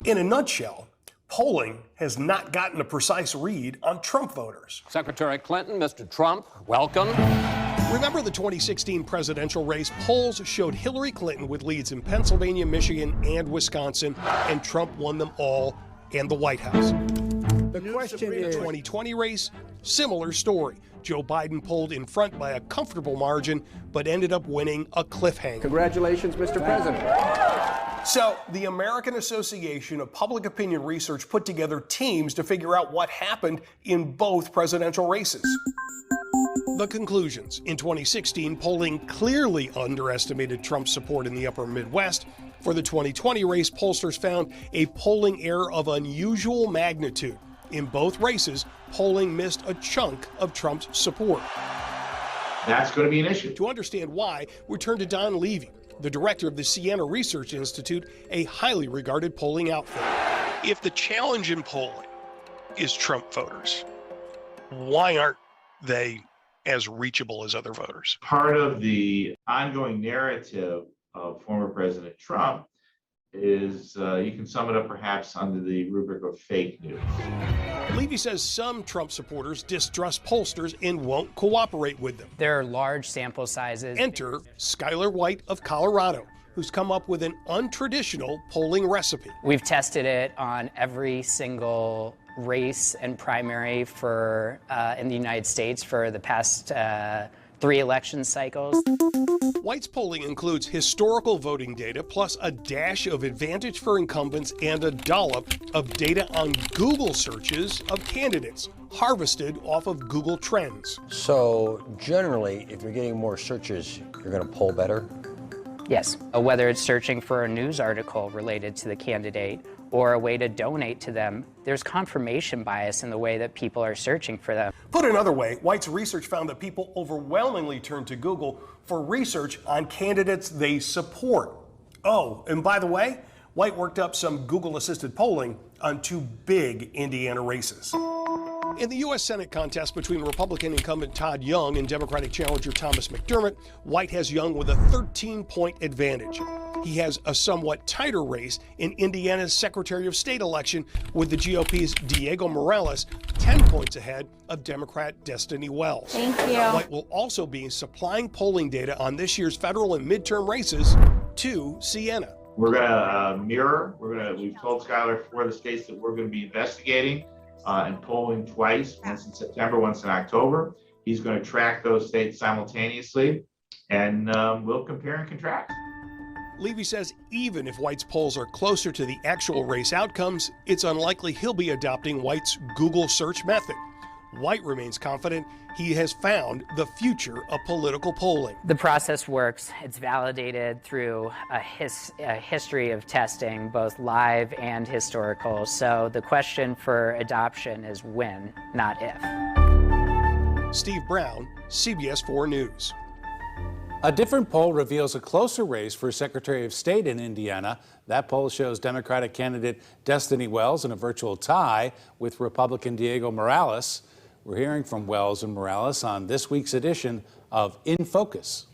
In a nutshell, polling has not gotten a precise read on Trump voters. Secretary Clinton, Mr. Trump, welcome. Remember the 2016 presidential race? Polls showed Hillary Clinton with leads in Pennsylvania, Michigan, and Wisconsin, and Trump won them all and the White House. The question is, 2020 race, similar story. Joe Biden pulled in front by a comfortable margin, but ended up winning a cliffhanger. congratulations, Mr. President. So, the American Association of Public Opinion Research put together teams to figure out what happened in both presidential races. The conclusions. In 2016, polling clearly underestimated Trump's support in the upper Midwest. For the 2020 race, pollsters found a polling error of unusual magnitude. In both races, polling missed a chunk of Trump's support. That's going to be an issue. To understand why, we turn to Don Levy, the director of the Siena Research Institute, a highly regarded polling outfit. If the challenge in polling is Trump voters, why aren't they as reachable as other voters? Part of the ongoing narrative of former President Trump is you can sum it up perhaps under the rubric of fake news. Levy says some Trump supporters distrust pollsters and won't cooperate with them. There are large sample sizes. Enter Skylar White of Colorado, who's come up with an untraditional polling recipe. We've tested it on every single race and primary for in the United States for the past 3 election cycles. White's polling includes historical voting data plus a dash of advantage for incumbents and a dollop of data on Google searches of candidates, harvested off of Google Trends. So generally, if you're getting more searches, you're going to poll better? Yes, whether it's searching for a news article related to the candidate or a way to donate to them, there's confirmation bias in the way that people are searching for them. Put another way, White's research found that people overwhelmingly turn to Google for research on candidates they support. Oh, and by the way, White worked up some Google-assisted polling on 2 big Indiana races. In the U.S. Senate contest between Republican incumbent Todd Young and Democratic challenger Thomas McDermott, White has Young with a 13-point advantage. He has a somewhat tighter race in Indiana's Secretary of State election with the GOP's Diego Morales 10 points ahead of Democrat Destiny Wells. Thank you. White will also be supplying polling data on this year's federal and midterm races to Siena. We're going to mirror. We've told Skylar 4 of the states that we're going to be investigating and polling twice, once in September, once in October. He's going to track those states simultaneously, and we'll compare and contrast. Levy says even if White's polls are closer to the actual race outcomes, it's unlikely he'll be adopting White's Google search method. White remains confident he has found the future of political polling. The process works. It's validated through a history of testing, both live and historical. So the question for adoption is when, not if. Steve Brown, CBS 4 News. A different poll reveals a closer race for Secretary of State in Indiana. That poll shows Democratic candidate Destiny Wells in a virtual tie with Republican Diego Morales. We're hearing from Wells and Morales on this week's edition of In Focus.